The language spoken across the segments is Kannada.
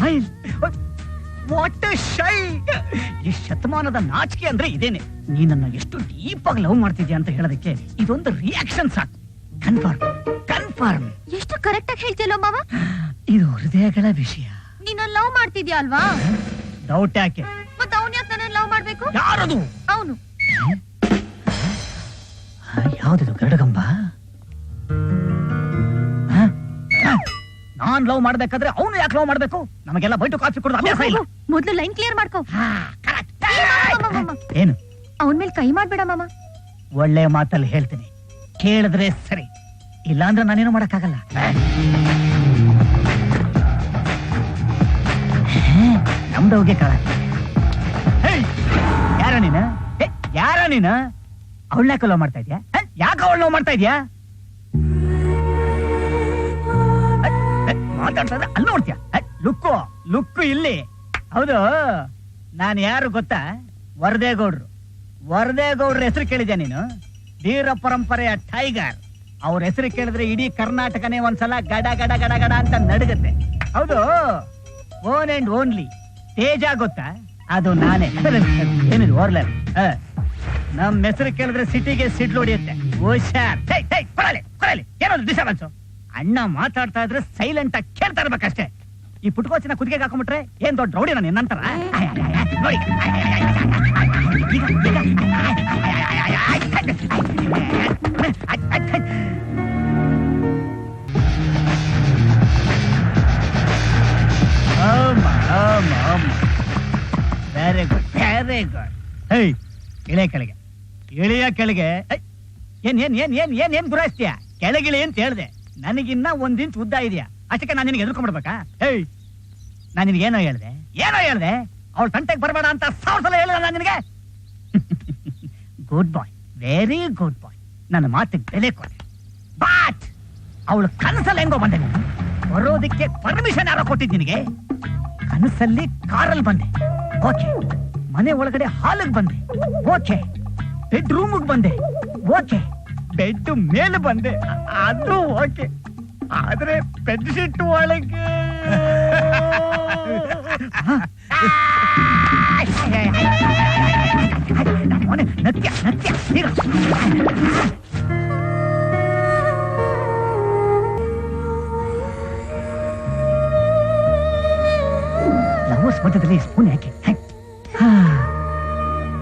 Smile, what A ಶೈ. ಈ ಶತಮಾನದ ನಾಚಿಕೆ ಅಂದ್ರೆ ಇದೇನೆ. ನೀನನ್ನ ಎಷ್ಟು ಡೀಪ್ ಆಗಿ ಲವ್ ಮಾಡ್ತಿದ್ಯಾ ಅಂತ ಹೇಳೋದಕ್ಕೆ ಇದೊಂದು ರಿಯಾಕ್ಷನ್ ಸಾಕು. Confirm confirm. ಎಷ್ಟು ಕರೆಕ್ಟ್ ಆಗಿ ಹೇಳ್ತಿಯಲ್ಲ ಮಾವ. ಇದು ಹೃದಯಗಳ ವಿಷಯ. ನೀನು ಲವ್ ಮಾಡ್ತಿದ್ಯಾ ಅಲ್ವಾ? ಡೌಟ್ ಯಾಕೆ? ಮತ್ತೆ ಅವನ್ ಯಾಕೆ ನನ್ನ ಲವ್ ಮಾಡ್ಬೇಕು? ಯಾರದು? ಅವನು. ಯಾವ್ದು ಗರುಡಗಂಬ? ನಾನ್ ಲವ್ ಮಾಡ್ಬೇಕಾದ್ರೆ ಅವನು ಯಾಕೆ ಲವ್ ಮಾಡ್ಬೇಕು? ನಮಗೆಲ್ಲ ಬೈಟು ಕಾಫಿ ಕೊಡೋದು ಅಭ್ಯಾಸ ಇಲ್ಲ. ಮೊದ್ಲು ಲೈನ್ ಕ್ಲಿಯರ್ ಮಾಡ್ಕೋ. ಏನು? ಅವನ್ ಮೇಲೆ ಕೈ ಮಾಡ್ಬೇಡ ಮಾಮ. ಒಳ್ಳೆ ಮಾತಲ್ಲಿ ಹೇಳ್ತೀನಿ, ಕೇಳಿದ್ರೆ ಸರಿ, ಇಲ್ಲಾಂದ್ರೆ ನಾನೇನು ಮಾಡಕ್ಕಾಗಲ್ಲ. ನಮ್ದವ್ಗೆ ಕಾಳ. ಯಾರ ನೀನ? ಯಾರ ನೀನ? ಅವಳನ್ನ ಲವ್ ಮಾಡ್ತಾ ಇದ್ಯಾ? ಯಾಕೆ ಅವಳು ಲವ್ ಮಾಡ್ತಾ ಇದ್ಯಾ? ಮಾತಾಡ್ತಾ ಅಲ್ಲಿ ನೋಡ್ತೀಯ? ಲುಕ್ಕು ಲುಕ್ಕು ಇಲ್ಲಿ. ಹೌದು, ನಾನು ಯಾರು ಗೊತ್ತಾ? ವರದೇಗೌಡ್ರು. ವರದೇಗೌಡ್ರ ಹೆಸರು ಕೇಳಿದ್ಯಾ ನೀನು? ವೀರ ಪರಂಪರೆಯ ಟೈಗರ್. ಅವ್ರ ಹೆಸರು ಕೇಳಿದ್ರೆ ಇಡೀ ಕರ್ನಾಟಕನೇ ಒಂದ್ಸಲ ಗಡ ಗಡ ಗಡ ಗಡ ಅಂತ ನಡುಗತ್ತೆ. ಹೌದು, ಓನ್ ಅಂಡ್ ಓನ್ಲಿ ತೇಜ ಗೊತ್ತಾ? ಅದು ನಾನೇ. ಏನಿದು ಓರ್ಲರ್? ನಮ್ ಹೆಸರು ಕೇಳಿದ್ರೆ ಸಿಟಿಗೆ ಸಿಡ್ಲು ಹೊಡಿಯುತ್ತೆ. ಹುಷಾರ್. ಏನದು ಡಿಸ್ಟರ್ಬೆನ್ಸ್? ಅಣ್ಣ ಮಾತಾಡ್ತಾ ಇದ್ರೆ ಸೈಲೆಂಟ್ ಆಗಿ ಕೇಳ್ತಾ ಇರ್ಬೇಕಷ್ಟೇ. ಈ ಪುಟ್ಕೋಚಿನ ಕುದಿಗೆ ಹಾಕೊಂಡ್ಬಿಟ್ರೆ ಏನ್ ದೊಡ್ಡ ರೌಡಿ ನಾನು ನಿನ್ನಂತರ ನೋಡಿ. Very good very good. Hey, ಇಳಿಯ ಕೆಳಗೆ, ಇಳಿಯ ಕೆಳಗೆ. ಏನ್ ಏನ್ ಏನ್ ಏನ್ ಏನ್ ಏನ್ ಗುರಾಯಿಸ್ತೀಯ? ಕೆಳಗಿಳಿ ಅಂತ ಹೇಳ್ದೆ. ನನಗಿನ್ನ 1 ಇಂಚ್ ಉದ್ದ ಇದೆಯಾ, ಅಷ್ಟಕ್ಕೆ ನಾನು ನಿನಗೆ ಎದುರ್ಕೊಂಡ್ಬಿಡ್ಬೇಕಾ? ಹೇಯ್, ನಾನು ನಿನಗೆ ಏನೋ ಹೇಳ್ದೆ? ಅವಳು ತಂಟೆಗೆ ಬರಬೇಡ ಅಂತ 1000 ಸಲ ಹೇಳಿದ ನಾನು ನಿನಗೆ. ಗುಡ್ ಬಾಯ್, ವೆರಿ ಗುಡ್ ಬಾಯ್. ನನ್ನ ಮಾತಿಗೆ ಬೆಲೆ ಕೊಟ್ಟೆ. ಬಟ್ ಅವಳು ಕನಸಲ್ಲಿ ಹೆಂಗೋ ಬಂದೆ. ನೀನು ಬರೋದಕ್ಕೆ ಪರ್ಮಿಷನ್ ಯಾರೋ ಕೊಟ್ಟಿದ್ ನಿನಗೆ? ಕನಸಲ್ಲಿ ಕಾರಲ್ಲಿ ಬಂದೆ, ಓಕೆ. ಮನೆ ಒಳಗಡೆ ಹಾಲಿಗೆ ಬಂದೆ, ಓಕೆ. ಬೆಡ್ ರೂಮ್ಗೆ ಬಂದೆ, ಓಕೆ. ಬೆಡ್ ಮೇಲೆ ಬಂದೆ, ಅದು ಓಕೆ. ಆದ್ರೆ ಬೆಡ್ ಶೀಟ್ ಒಳಗೆ ನತ್ಯ ನತ್ಯ. ಲವರ್ಸ್ ಮಧ್ಯದಲ್ಲಿ ಸ್ಪೂನ್ ಯಾಕೆ?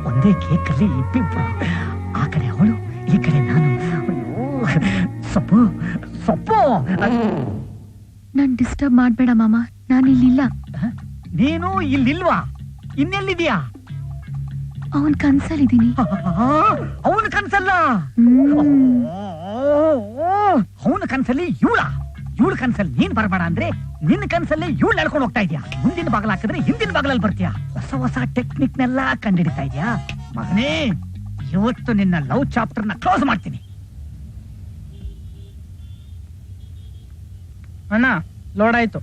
ಒಂದೇ ಕೇಕ್ ಅಲ್ಲಿ ಇಬ್ಬಿಬ್ರು, ಆ ಕಡೆ ಅವಳು, ಈ ಕಡೆ ನಾನು. ಸೊಪ್ಪು ಸೊಪ್ಪು. ನನ್ ಡಿಸ್ಟರ್ಬ್ ಮಾಡ್ಬೇಡ ಮಾಮ, ನಾನು ಇಲ್ಲಿಲ್ಲ. ನೀನು ಇಲ್ಲಿಲ್ವಾ? ಇನ್ನೆಲ್ಲಿದ್ಯಾ? ಅವನ್ ಕನ್ಸಲ್ಲಿದ್ದೀನಿ. ಅವನ ಕನ್ಸಲ್ಲ, ಅವನ ಕನ್ಸಲ್ಲಿ ಇವಳ ಕನ್ಸಲ್ಲಿ ನೀನ್ ಬರಬೇಡ ಅಂದ್ರೆ ನಿನ್ನ ಕನ್ಸಲ್ಲಿ ಇವಳು ನಡ್ಕೊಂಡು ಹೋಗ್ತಾ ಇದ್ಯಾ. ಮುಂದಿನ ಬಾಗಲ ಹಾಕಿದ್ರೆ ಹಿಂದಿನ ಬಾಗಲಲ್ಲಿ ಬರ್ತೀಯಾ. ಹೊಸ ಹೊಸ ಟೆಕ್ನಿಕ್ ನೆಲ್ಲ ಕಂಡಿಡಿತಾ ಇದ್ಯಾ ಮಗನೇ. ಇವತ್ತು ನಿನ್ನ ಲವ್ ಚಾಪ್ಟರ್ ನ ಕ್ಲೋಸ್ ಮಾಡ್ತೀನಿ. ಅಣ್ಣ, ಲೋಡ್ ಆಯ್ತು.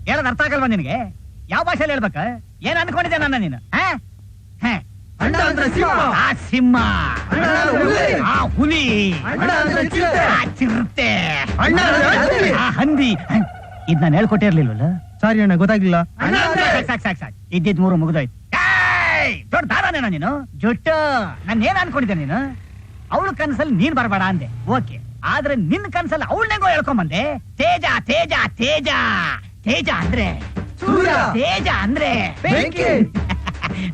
ಹೇಳದ್ ಅರ್ಥ ಆಗಲ್ವಾ ನಿನಗೆ? ಯಾವ ಭಾಷೆಯಲ್ಲಿ ಹೇಳ್ಬೇಕ? ಏನ್ ಅನ್ಕೊಂಡಿದ್ದೆ ನನ್ನ ನೀನು? ಸಿಂಹ, ಹುಲಿ, ಚಿರತೆ, ಹಂದಿ. ಇದ್ ನಾನು ಹೇಳ್ಕೊಟ್ಟಿರ್ಲಿಲ್ವಲ್ಲ? ಸಾರಿ ಅಣ್ಣ, ಗೊತ್ತಾಗ್ಲಿಲ್ಲ. ಸಾಕ್ ಇದ್ದಿದ್ 3 ಮುಗಿದೋಯ್ತು. ದೊಡ್ಡ ದಾದಾನೇನ ನೀನು? ಜೊಟ್ಟು ನಾನು ಏನ್ ಅನ್ಕೊಂಡಿದ್ದೆ ನೀನು? ಅವಳ ಕನ್ಸಲ್ಲಿ ನೀನ್ ಬರಬೇಡ ಅಂದೆ, ಓಕೆ. ಆದ್ರೆ ನಿನ್ ಕನ್ಸಲ್ಲಿ ಅವಳನೆಗೋ ಹೇಳ್ಕೊಂಬಂದೆ. ತೇಜ ತೇಜ ತೇಜ ತೇಜ ಅಂದ್ರೆ ತೇಜ ಅಂದ್ರೆ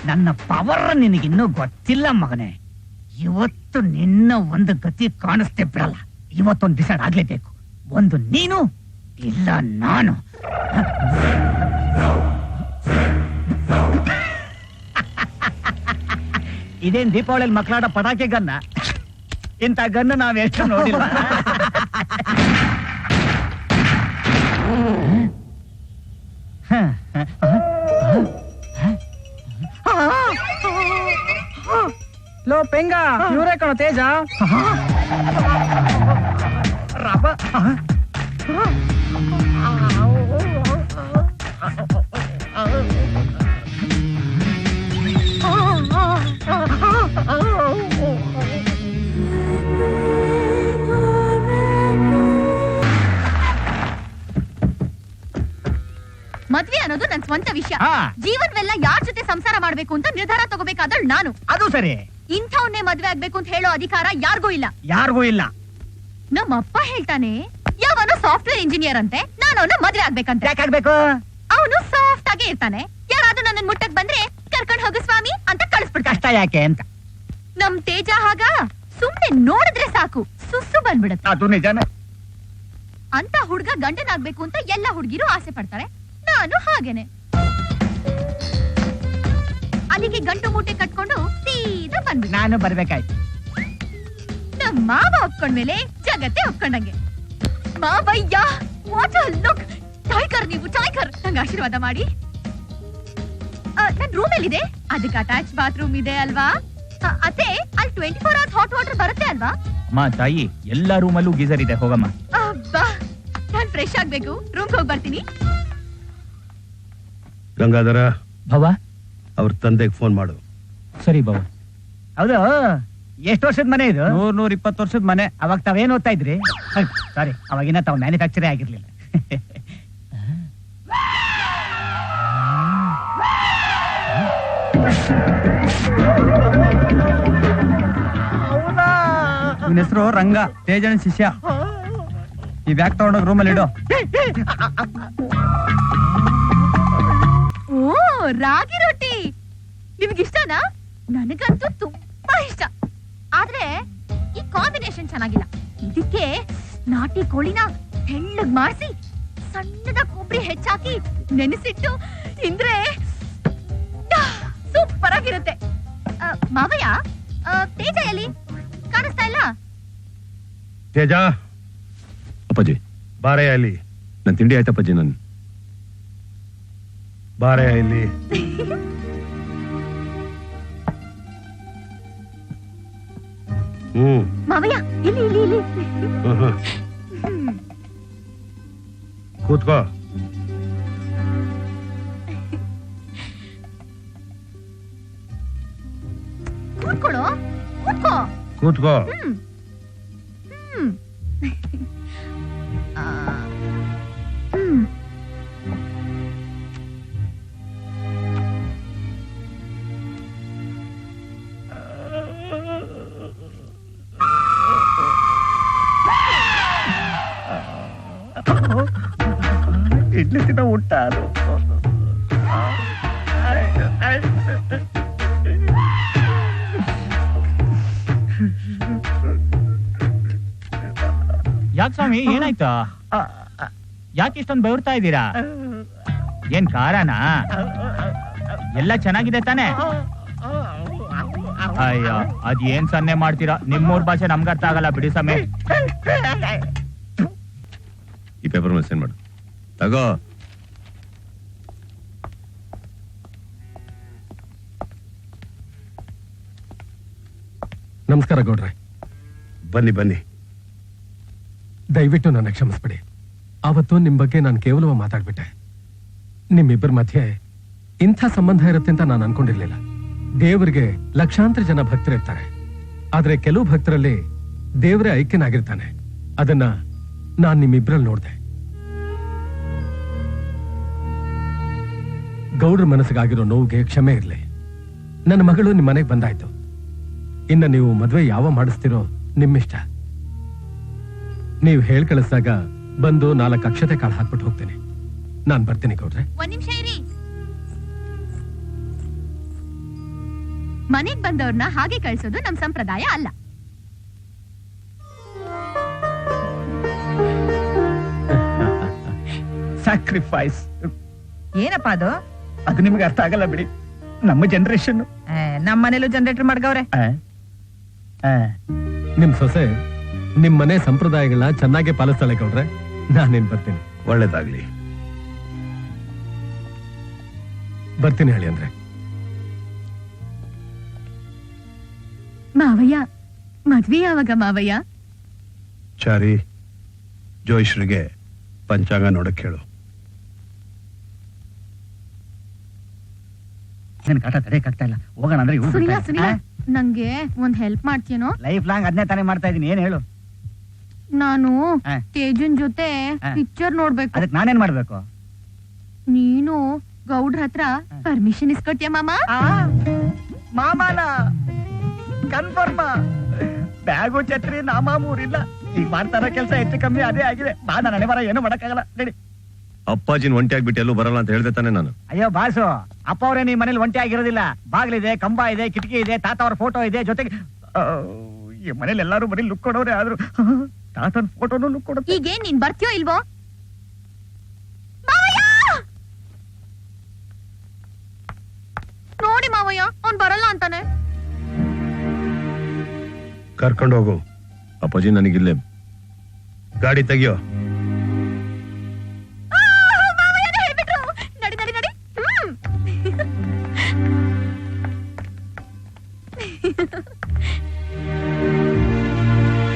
ನನ್ನ ಪವರ್ ನಿನಗಿನ್ನೂ ಗೊತ್ತಿಲ್ಲ ಮಗನೇ. ಇವತ್ತು ನಿನ್ನ ಒಂದು ಗತಿ ಕಾಣಿಸ್ತೇ ಬಿಡಲ್ಲ. ಇವತ್ತೊಂದು ಡಿಸೈಡ್ ಆಗ್ಲೇಬೇಕು. ಒಂದು ನೀನು, ಇಲ್ಲ ನಾನು. ಇದೇನ್ ದೀಪಾವಳಿಯಲ್ಲಿ ಮಕ್ಕಳಾಡ ಪಟಾಕಿ ಗನ್ನ? ಇಂಥ ಗನ್ನ ನಾವೆಷ್ಟು ನೋಡಿಲ್ಲ. ಲೋ ಪೆಂಗ, ಇವರೇ ಕಣೋ ತೇಜ. ಮದ್ವೆ ಅನ್ನೋದು ನನ್ ಸ್ವಂತ ವಿಷಯ. ಹಾ. ಜೀವನವೆಲ್ಲ ಯಾರ್ ಜೊತೆ ಸಂಸಾರ ಮಾಡ್ಬೇಕು ಅಂತ ನಿರ್ಧಾರ ತಗೋಬೇಕಾದಳು ನಾನು. ಅದು ಸರಿ. ಇಂಥವನ್ನೇ ಮದ್ವೆ ಆಗ್ಬೇಕು ಅಂತ ಹೇಳೋ ಅಧಿಕಾರ ಯಾರಿಗೂ ಇಲ್ಲ. ಯಾರಿಗೂ ಇಲ್ಲ. ನಮ್ಮಪ್ಪ ಹೇಳ್ತಾನೆ, ಯಾವನೋ ಸಾಫ್ಟ್ವೇರ್ ಇಂಜಿನಿಯರ್ ಅಂತೆ, ನಾನು ಅವನ ಮದ್ವೆ ಆಗ್ಬೇಕಂತೆ. ಯಾಕಾಗ್ಬೇಕು? ಅವನು ಸಾಫ್ಟ್ ಆಗೇ ಇರ್ತಾನೆ. ಯಾರಾದ್ರೂ ನನ್ನ ಮುಟ್ಟಕ್ ಬಂದ್ರೆ ಕರ್ಕೊಂಡ್ ಹೋಗು ಸ್ವಾಮಿ ಅಂತ ಕಳಿಸ್ಬಿಡ್ತಾನೆ. ಕಷ್ಟ ಯಾಕೆ ಅಂತ. ನಮ್ ತೇಜ ಹಾಗ ಸುಮ್ನೆ ನೋಡಿದ್ರೆ ಸಾಕು ಸುಸ್ಸು ಬಂದ್ಬಿಡುತ್ತೆ. ಅದು ನಿಜಾನೆ. ಅಂತ ಹುಡ್ಗ ಗಂಡನಾಗ್ಬೇಕು ಅಂತ ಎಲ್ಲ ಹುಡ್ಗಿರು ಆಸೆ ಪಡ್ತಾರೆ. ನಾನು ಹಾಗೇನೆ. ಅಲ್ಲಿಗೆ ಗಂಟು ಮೂಟೆ ಕಟ್ಕೊಂಡು ಸೀದಾ ಬಂದ್ಬಿಟ್ಟೆ. ನಾನು ಬರ್ಬೇಕಾಯ್ತು. ನಮ್ ಮಾವ ಒಪ್ಕೊಂಡ್ಮೇಲೆ ಜಗತ್ತೇ ಒಪ್ಕೊಂಡಂಗೆ. ಮಾವಯ್ಯ, ವಾಟ್ ಅ ಲುಕ್! ಟೈಗರ್ ನೀವು, ಟೈಗರ್! ನಂಗೆ ಆಶೀರ್ವಾದ ಮಾಡಿ. ನನ್ ರೂಮ್ ಎಲ್ಲಿದೆ? ಅದಕ್ಕೆ ಅಟ್ಯಾಚ್ ಬಾತ್ರೂಮ್ ಇದೆ ಅಲ್ವಾ? ಅತ್ತೆ, ಅಲ್ಲಿ 24 hours ಹಾಟ್ ವಾಟರ್ ಬರುತ್ತೆ ಅಲ್ವಾ? ಅಮ್ಮ ತಾಯಿ, ಎಲ್ಲಾ ರೂಮಲ್ಲೂ ಗೀಸರ್ ಇದೆ, ಹೋಗಮ್ಮ. ಅಬ್ಬಾ, ನಾನ್ ಫ್ರೆಶ್ ಆಗ್ಬೇಕು. ರೂಮ್ಗೆ ಹೋಗಿ ಬರ್ತೀನಿ. ಗಂಗಾಧರ, ಭವ, ಅವ್ರ ತಂದೆಗೆ ಫೋನ್ ಮಾಡು. ಸರಿ ಭವ. ಹೌದು, ಎಷ್ಟು ವರ್ಷದ ಮನೆ ಇದು? 120 ವರ್ಷದ ಮನೆ. ಅವಾಗ ತಾವೇನ್ ಓದ್ತಾ ಇದ್ರಿ? ಸಾರಿ, ಅವಾಗಿನ ತಾವ್ ಮ್ಯಾನುಫ್ಯಾಕ್ಚರೇ ಆಗಿರ್ಲಿಲ್ಲ. ನಿನ್ನ ಹೆಸರು ರಂಗ, ತೇಜನ ಶಿಷ್ಯ. ಈ ಬ್ಯಾಗ್ ತಗೊಂಡೋಗಿ ರೂಮಲ್ಲಿ ಇಡು. ಓ, ರಾಗಿ ರೊಟ್ಟಿ ನಿಮ್ಗಿಷ್ಟನಾ? ನನಗಂತೂ ತುಂಬಾ ಇಷ್ಟ. ಆದ್ರೆ ಈ ಕಾಂಬಿನೇಷನ್ ಚೆನ್ನಾಗಿಲ್ಲ. ಇದಕ್ಕೆ ನಾಟಿ ಕೋಳಿನ ತೆಳ್ಳಗ್ ಮಾಡಿಸಿ ಸಣ್ಣದ ಕೊಬ್ಬರಿ ಹೆಚ್ಚಾಕಿ ನೆನೆಸಿಟ್ಟು ತಿಂದ್ರೆ ಸೂಪರ್ ಆಗಿರುತ್ತೆ. ಮಾವಯ್ಯ, ತೇಜ ಎಲ್ಲಿ ಕಾಣಿಸ್ತಾ ಇಲ್ಲ? ತೇಜ, ಅಪ್ಪಾಜಿ ಬಾರಯ್ಯ ಇಲ್ಲಿ. ನನ್ ತಿಂಡಿ ಆಯ್ತಪ್ಪಾಜಿ. ನನ್ ಬಾರಯ್ಯ ಇಲ್ಲಿ. ಮಾವಯ್ಯ, ಇಲ್ಲಿ ಇಲ್ಲಿ ಇಲ್ಲಿ. ಕೂತ್ಕೋ. ಕೂತ್ಕೊಳ್ಳೋ, ಕೂತ್ಕೋ. ಕೂತ್ಕೋ. ಹ್ಮ್ ಹ್ಮ್ ಹ್ಮ್. ಇಡ್ಲಿ ತಿನ್ನೋ ಊಟ ಅದು. ಯಾಕೆ ಸ್ವಾಮಿ, ಏನಾಯ್ತಾ? ಯಾಕೆ ಇಷ್ಟೊಂದು ಬೆವರ್ತಾ ಇದ್ದೀರಾ? ಏನ್ ಕಾರಣ? ಎಲ್ಲ ಚೆನ್ನಾಗಿದೆ ತಾನೆ? ಅಯ್ಯೋ, ಅದ್ ಏನ್ ಸನ್ನೆ ಮಾಡ್ತೀರಾ? ನಿಮ್ಮೂರ್ ಭಾಷೆ ನಮ್ಗೆ ಅರ್ಥ ಆಗಲ್ಲ ಬಿಡಿ ಸಮಯ. ಈ ಪೇಪರ್ ಮೇಲೆ ಸೈನ್ ಮಾಡು. ತಗೋ. ನಮಸ್ಕಾರ ಗೌಡ್ರೆ. ಬನ್ನಿ ಬನ್ನಿ. ದಯವಿಟ್ಟು ನನ್ನ ಕ್ಷಮಿಸ್ಬಿಡಿ. ಆವತ್ತು ನಿಮ್ ಬಗ್ಗೆ ನಾನು ಕೇವಲ ಮಾತಾಡ್ಬಿಟ್ಟೆ. ನಿಮ್ಮಿಬ್ಬರ ಮಧ್ಯೆ ಇಂಥ ಸಂಬಂಧ ಇರುತ್ತೆ ಅಂತ ನಾನು ಅನ್ಕೊಂಡಿರ್ಲಿಲ್ಲ. ದೇವರಿಗೆ ಲಕ್ಷಾಂತರ ಜನ ಭಕ್ತರಿರ್ತಾರೆ, ಆದ್ರೆ ಕೆಲವು ಭಕ್ತರಲ್ಲಿ ದೇವರೇ ಐಕ್ಯನಾಗಿರ್ತಾನೆ. ಅದನ್ನ ನಾನ್ ನಿಮ್ಮಿಬ್ರಲ್ಲಿ ನೋಡ್ದೆ. ಗೌಡ್ರ ಮನಸ್ಸಿಗಾಗಿರೋ ನೋವಿಗೆ ಕ್ಷಮೆ ಇರ್ಲಿ. ನನ್ನ ಮಗಳು ನಿಮ್ ಮನೆಗೆ ಬಂದಾಯ್ತು. ಇನ್ನ ನೀವು ಮದ್ವೆ ಯಾವ ಮಾಡಿಸ್ತಿರೋ ನಿಮ್ಮಿಷ್ಟ. ನೀವು ಹೇಳ್ ಕಳಿಸಿದಾಗ ಬಂದು 4 ಅಕ್ಷತೆ ಕಾಳು ಹಾಕ್ಬಿಟ್ಟು ಹೋಗ್ತೇನೆ. ನಾನ್ ಬರ್ತೀನಿ ಗೌಡ್ರೆ. ಒಂದ್ ನಿಮಿಷ ಇರಿ. ಮನೆಗ್ ಬಂದವ್ರನ್ನ ಹಾಗೆ ಕಳ್ಸೋದು ನಮ್ ಸಂಪ್ರದಾಯ ಅಲ್ಲ. ಸ್ಯಾಕ್ರಿಫೈಸ್. ಏನಪ್ಪ ಅದು? ಅದು ನಿಮ್ಗೆ ಅರ್ಥ ಆಗಲ್ಲ ಬಿಡಿ. ನಮ್ಮ ಜನರೇಷನ್. ನಮ್ಮ ಮನೇಲೂ ಜನರೇಟರ್ ಮಾಡ್ಗವ್ರೆ. ನಿಮ್ ಸೊಸೆ ನಿಮ್ ಮನೆ ಸಂಪ್ರದಾಯಗಳನ್ನ ಚೆನ್ನಾಗಿ ಪಾಲಿಸ್ತಾಳೆ ಗೌಡ್ರೆ. ನಾನೇನ್ ಬರ್ತೀನಿ. ಒಳ್ಳೇದಾಗ್ಲಿ. ಬರ್ತೀನಿ ಹೇಳಿ ಅಂದ್ರೆ. ಮಾವಯ್ಯ, ಮದ್ವೆ ಯಾವಾಗ ಮಾವಯ್ಯ? ಚಾರಿ, ಜೋಯಿಶ್ರಿಗೆ ಪಂಚಾಂಗ ನೋಡಕ್ ಹೇಳು. ನನ್ ಕಾಟ ತಡೆಯಕ್ಕಾಗ್ತಾ ಇಲ್ಲ. ಹೋಗೋಣ ಅಂದ್ರೆ ಸುನಿಲ, ಸುನಿಲ, ನಂಗೆ ಒಂದ್ ಹೆಲ್ಪ್ ಮಾಡ್ತೀನೋ? ಲೈಫ್ ಲಾಂಗ್ ಅದನ್ನೇ ತಾನೇ ಮಾಡ್ತಾ ಇದೀನಿ. ಏನ್ ಹೇಳು? ನಾನು ತೇಜನ್ ಜೊತೆ ಪಿಕ್ಚರ್ ನೋಡ್ಬೇಕು. ಅದಕ್ಕೆ ನಾನೇನ್ ಮಾಡ್ಬೇಕು? ನೀನು ಗೌಡ್ರ ಹತ್ರ ಪರ್ಮಿಷನ್ ಇಸ್ಕೊಟ್ಯಾ ಮಾಮ? ಮಾಮಾನ ಕನ್ಫರ್ಮ. ಬ್ಯಾಗು ಛತ್ರಿ ನಾಮ ಮೂರಿಲ್ಲ. ಈಗ ಮಾಡ್ತಾರ ಕೆಲಸ ಹೆಚ್ಚು ಕಮ್ಮಿ ಅದೇ ಆಗಿದೆ. ಬಾ ನನ್ನ ಹಣೆ ಬರ ಏನು ಮಾಡಕ್ಕಾಗಲ್ಲ ನಡಿ. ಅಪ್ಪಾಜಿನ ಒಂಟಿ ಆಗ್ಬಿಟ್ಟು ಎಲ್ಲೂ ಬರಲ್ಲ ಅಂತ ಹೇಳ್ದೆ ತಾನೆ ನಾನು. ಅಯ್ಯೋ ಬಾಸು, ಅಪ್ಪ ಅವರೇ ನೀ ಮನೇಲಿ ಒಂಟಿ ಆಗಿರೋದಿಲ್ಲ. ಬಾಗ್ಲಿದೆ, ಕಂಬ ಇದೆ, ಕಿಟಕಿ ಇದೆ, ತಾತ ಅವ್ರ ಫೋಟೋ ಇದೆ, ಜೊತೆಗೆ ಈ ಮನೇಲಿ ಎಲ್ಲಾರು ಬರೀ ಲುಕ್ ಕೊಡೋರೆ. ಆದ್ರೂ ತಾತನ ಫೋಟೋನು ಲುಕ್ ಕೊಡುತ್ತೆ. ಈಗೇನ್ ನೀನ್ ಬರ್ತೀಯೋ ಇಲ್ವೋ? ಮಾವಯ್ಯ ನೋಡಿ ಮಾವಯ್ಯ, ಅವ್ನ್ ಬರಲ್ಲ ಅಂತಾನೆ. ಕರ್ಕೊಂಡು ಹೋಗು. ಅಪ್ಪಾಜಿ ನನಗಿಲ್ಲೇ ಗಾಡಿ ತೆಗಿಯೋ. ಮಾವಯ್ಯನೇ ಹೇಳ್ಬಿಟ್ರು. ನಡಿ ನಡಿ ನಡಿ.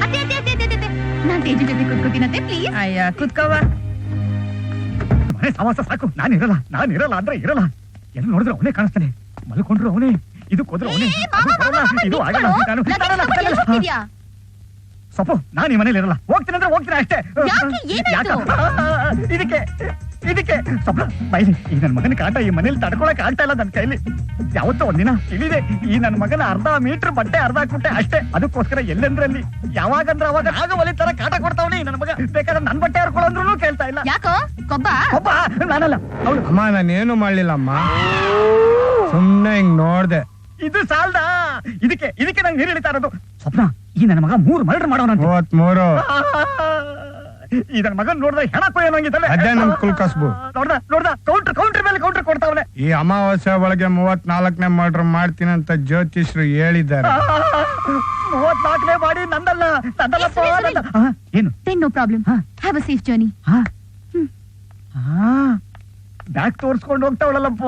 ಅತ್ತೆ ಅತ್ತೆ ಅತ್ತೆ ಅತ್ತೆ ಅತ್ತೆ, ನಾನ್ ತೇಜು ಜೊತೆ ಕೂತ್ಕೋತೀನತ್ತೆ ಪ್ಲೀಸ್. ಅಯ್ಯ ಕುತ್ಕೋವ. ಮನೆ ಸಮಾಸ ಸಾಕು. ನಾನಿರಲ್ಲ ಅಂದ್ರೆ ಇರಲ್ಲ. ಎಲ್ಲ ನೋಡಿದ್ರೆ ಅವನೇ ಕಾಣಿಸ್ತಾನೆ. ಮಲ್ಕೊಂಡ್ರು ಅವನೇ, ಇದಕ್ಕೆ ಹೋದ್ರೆ ಅವನೇ. ಇದು ಆಗಲ್ಲ. ಹೋಗ್ತಿದ್ಯಾ? ಸೊಪ್ಪು, ನಾನು ಈ ಮನೇಲಿ ಇರಲ್ಲ. ಹೋಗ್ತೀನಿ ಅಂದ್ರೆ ಹೋಗ್ತೀನಿ ಅಷ್ಟೇ. ಯಾಕೆ? ಏನಾಯ್ತು? ಇದಕ್ಕೆ ಸೊಪ್ಪು ಬೈಲಿ. ಈ ನನ್ನ ಮಗನ ಕಾಟ ಈ ಮನೇಲಿ ತಡ್ಕೊಳಕ್ ಆಗ್ತಾ ಇಲ್ಲ ನನ್ನ ಕೈಲಿ. ಯಾವತ್ತೋ ಒಂದಿನ ತಿಳಿದೆ, ಈ ನನ್ನ ಮಗನ ಅರ್ಧ ಮೀಟರ್ ಬಟ್ಟೆ ಅರ್ಧ ಹಾಕ್ಬಿಟ್ಟೆ ಅಷ್ಟೇ. ಅದಕ್ಕೋಸ್ಕರ ಎಲ್ಲೆಂದ್ರಲ್ಲಿ ಯಾವಾಗಂದ್ರೆ ಅವಾಗ ಆಗ ಒಲಿ ತರ ಕಾಟ ಕೊಡ್ತಾವನಿ ನನ್ನ ಮಗ. ಬೇಕಾದ್ರೆ ನನ್ ಬಟ್ಟೆ ಹರ್ಕೊಳ್ಳಂದ್ರು ಕೇಳ್ತಾ ಇಲ್ಲ. ಯಾಕೋ ಕೊಬ್ಬ? ಒಬ್ಬ ನಾನಲ್ಲ ಅವಳು. ಅಮ್ಮ ನಾನೇನು ಮಾಡ್ಲಿಲ್ಲಮ್ಮ, ಸುಮ್ನೆ ಹಿಂಗ್ ನೋಡ್ದೆ. ಇದು ಸಾಲ್ದ. ಇದಕ್ಕೆ ನಂಗೆ ನೀರು ಹಿಡಿತಾ ಇರೋದು. ಸ್ವಪ್ನ, ಈ ನನ್ನ ಮಗ 3 ಮರ್ಡರ್ ಮಾಡೋಣ. 33 ಈ ನನ್ನ ಮಗನ್ ನೋಡ್ದ ಹೆಣ ಕೊಯ್ಯೋಂಗಿದ್ದಲ್ಲ. ಅದೇ ನಮ್ ಕುಲ್ಕಸ್ಬು. ನೋಡ್ದ ಕೌಂಟರ್ ಮೇಲೆ ಕೌಂಟರ್ ಕೊಡ್ತಾವನೆ. ಈ ಅಮಾವಾಸ್ಯೆ ಒಳಗೆ 34ನೇ ಮರ್ಡರ್ ಮಾಡ್ತೀನಿ ಅಂತ ಜ್ಯೋತಿಷ್ರು ಹೇಳಿದ್ದಾರೆ. 34ನೇ ಮಾಡಿ ನಂದಲ್ಲಪ್ಪ. ಏನು? Then no problem. Have a safe journey. Bag ತೋರ್ಸ್ಕೊಂಡು ಹೋಗ್ತಾವಳಲ್ಲಪ್ಪ.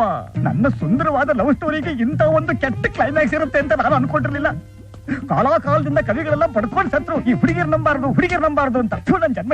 ನನ್ನ ಸುಂದರವಾದ ಲವ್ ಸ್ಟೋರಿಗೆ ಇಂತ ಒಂದು ಕೆಟ್ಟ ಕ್ಲೈಮ್ಯಾಕ್ಸ್ ಇರುತ್ತೆ ಅಂತ ನಾನು ಅನ್ಕೊಂಡಿರ್ಲಿಲ್ಲ. ಕಾಲದಿಂದ ಕವಿಗಳೆಲ್ಲ ಪಡ್ಕೊಂಡು ಸತ್ರು. ಈ ಹುಡುಗಿರ್ ನಂಬಾರ್ದು ಅಂತ. ನನ್ನ ಜನ್ಮ